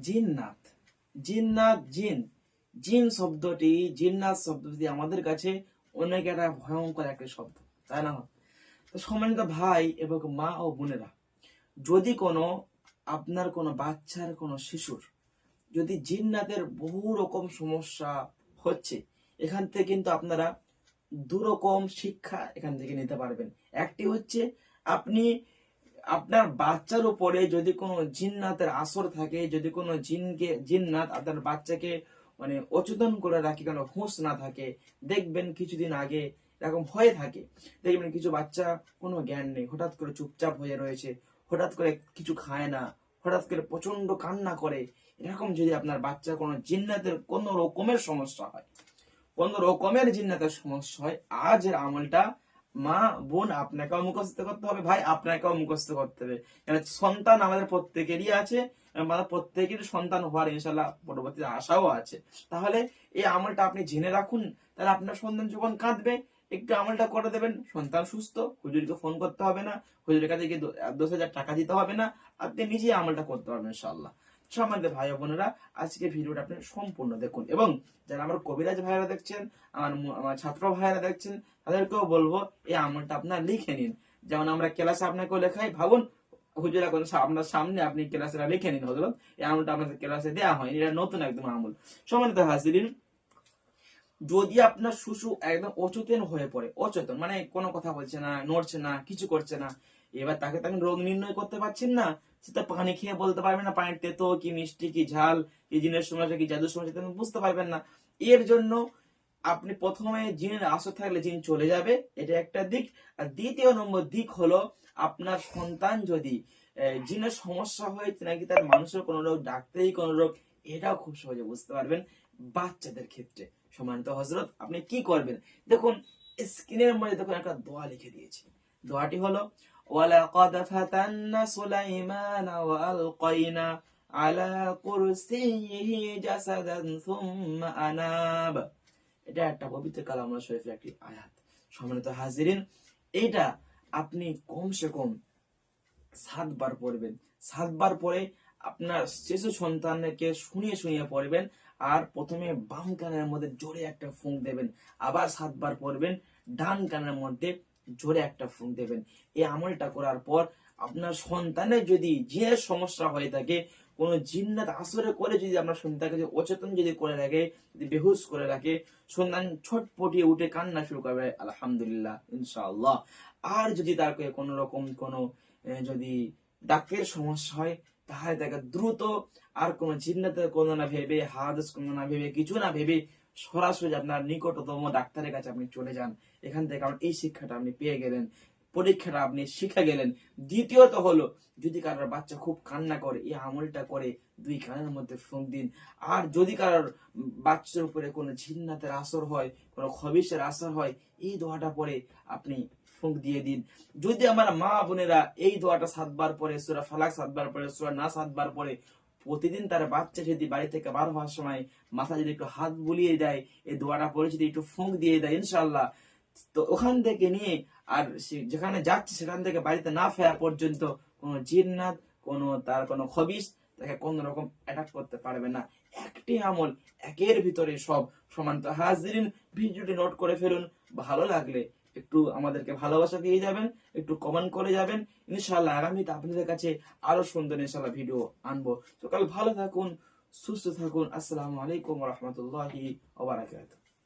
জিন্নাত, জিন্নাত, জিন, জিন শব্দটি, জিন্নাত শব্দটি আমাদের কাছে অনেক একটা ভয়ঙ্কর একটা শব্দ, তাই না? তো সম্মানিত ভাই এবং মা ও বোনেরা, যদি কোনো আপনার কোনো বাচ্চার কোনো শিশুর যদি জিন্নাতের বহু রকম সমস্যা হচ্ছে, এখান থেকে কিন্তু আপনারা দুরকম শিক্ষা এখান থেকে নিতে পারবেন। একটি হচ্ছে, আপনি আপনার বাচ্চার উপরে যদি কোনো জিন্নাতের আসর থাকে, যদি কোনো জিন্নাত আপনার বাচ্চাকে মানে অচেতন করে রাখে, কোনো হুঁশ না থাকে, দেখবেন কিছুদিন আগে এরকম হয়ে থাকে, দেখবেন কিছু বাচ্চা কোনো জ্ঞান নেই, হঠাৎ করে চুপচাপ হয়ে রয়েছে, হঠাৎ করে কিছু খায় না, হঠাৎ করে প্রচন্ড কান্না করে। এরকম যদি আপনার বাচ্চার কোনো জিন্নাতের কোনো রকমের সমস্যা হয়, কোন রকমের জিন্নাতের সমস্যা হয়, আজ এর আমলটা মা বোন আপনাকেও মুখস্থ করতে হবে, ভাই আপনাকেও মুখস্থ করতে হবে। কারণ সন্তান আমাদের প্রত্যেকেরই আছে, আমাদের প্রত্যেকের সন্তান হওয়ার ইনশাল্লাহ পরবর্তীতে আশাও আছে। তাহলে এই আমলটা আপনি জেনে রাখুন, তাহলে আপনার সন্তান যখন কাঁদবে একটু আমলটা করে দেবেন, সন্তান সুস্থ, হুজুরকে ফোন করতে হবে না, হুজুরের কাছে গিয়ে 10,000 টাকা দিতে হবে না, আপনি নিজেই আমলটা করতে পারবেন ইনশাআল্লাহ। আমাদের ভাই বোনেরা, আজকে ভিডিওটা আপনি সম্পূর্ণ দেখুন, এবং যারা আমার কবিরাজ ভাইরা দেখছেন, আমার ছাত্র ভাইরা দেখছেন, তাদেরকেও বলবো এই আমলটা আপনার লিখে নিন। যেমন আমরা ক্লাসে আপনাকেও লেখাই, ভাবুন হুজুর এখন আপনার সামনে, আপনি ক্লাসে লিখে নিন হজরত, এই আমলটা আমাদের ক্লাসে দেওয়া হয়, এটা নতুন একদম আমল। সম্মানিত হাজিরিন, যদি আপনার শিশু একদম অচেতন হয়ে পড়ে, অচেতন মানে কোনো কথা বলছে না, নড়ছে না, কিছু করছে না, এবার তাকে তো রোগ নির্ণয় করতে পারছেন না, সেটা পানি খেয়ে বলতে পারবেন না পানির তেতো কি মিষ্টি কি ঝাল, কি জিনের সমস্যা কি জাদুর সমস্যা, তুমি বুঝতে পারবেন না। এর জন্য আপনি প্রথমে জিনের আসর থাকলে জিন চলে যাবে, এটা একটা দিক। আর দ্বিতীয় নম্বর দিক হলো, আপনার সন্তান যদি জিনের সমস্যা হয়েছে নাকি তার মানুষের কোনো রোগ, ডাক্তারি কোনো রোগ, এটাও খুব সহজে বুঝতে পারবেন বাচ্চাদের ক্ষেত্রে। সম্মানিত হযরত, আপনি কি করবেন দেখুন, স্ক্রিনের মধ্যে দেখুন একটা দোয়া লিখে দিয়েছি। দোয়াটি হলো, ওয়ালাকাদ ফাতান্না সুলাইমানা ওয়া আলকাইনা আলা কুরসিয়িহি জাসাদান সুম্মা আনাব। এটা একটা পবিত্র কালামুল্লাহ শরীফের একটি আয়াত। সম্মানিত হাজিরিন, এটা আপনি কমসে কম 7 বার পড়বেন। 7 বার পরে আপনার শিশু সন্তানকে শুনিয়ে শুনিয়ে পড়বেন, আর প্রথমে বাম কানের মধ্যে জোরে একটা ফুঁক দেবেন, আবার 7 বার পড়বেন, ডান কানের মধ্যে জোরে একটা ফুঁক দেবেন। এই আমলটা করার পর আপনার সন্তানের যদি জিনের সমস্যা হয়ে থাকে, কোন জিন্নাত আসরে করে যদি আপনার সন্তানকে অচেতন যদি করে রাখে, যদি বেহুশ করে রাখে, সন্তান ছটপটিয়ে উঠে কান্না শুরু করবে, আলহামদুলিল্লাহ ইনশাআল্লাহ। আর যদি তার কোনো রকম কোনো যদি দাঁতের সমস্যা হয়, তাহলে তাকে দ্রুত আর কোন জিন্নাতের কোনো না ভেবে, হাদিস কোনো না ভেবে, কিছু না ভেবে সরাসরি আপনার নিকটতম ডাক্তারের কাছে আপনি চলে যান। এখান থেকে কারণ এই শিক্ষাটা আপনি পেয়ে গেলেন, পরীক্ষাটা আপনি শিখে গেলেন। দ্বিতীয়ত হলো, যদি কারোর বাচ্চা খুব কান্না করে, এই আমলটা করে 2 কানের মধ্যে ফুঁক দিন। আর যদি কারোর বাচ্চার উপরে কোনো জিন্নাতের আসর হয়, কোনো খবিশের আসর হয়, এই দোয়াটা পরে আপনি ফুঁক দিয়ে দিন। যদি আমার মা বোনেরা এই দোয়াটা 7 বার পরে, সূরা ফালাক 7 বার পরে, সূরা নাস 7 বার পরে, প্রতিদিন তার বাচ্চা যদি বাড়ি থেকে বার হওয়ার সময় মাথা যদি একটু হাত বুলিয়ে দেয়, এই দোয়াটা পরে যদি একটু ফুঁক দিয়ে দেয়, ইনশাআল্লাহ, তো ওখান থেকে নিয়ে আর যেখানে যাচ্ছে সেখান থেকে বাড়িতে না ফেরা পর্যন্ত কোনো জিন্নাত, তার কোনো খবিশ তাকে কোন রকম অ্যাটাক করতে পারবে না। একটি আমল, একের ভিতরে সব। সমান তো হাজিরিন, ভিডিওটি নোট করে ফেলুন, ভালো লাগলে একটু আমাদেরকে ভালোবাসা দিয়ে যাবেন, একটু কমেন্ট করে যাবেন। ইনশাআল্লাহ আগামীতে আপনাদের কাছে আরো সুন্দর ইনশাআল্লাহ ভিডিও আনবো। তো কাল ভালো থাকুন, সুস্থ থাকুন। আসসালামু আলাইকুম ওয়া রাহমাতুল্লাহি ওয়া বারাকাতুহু।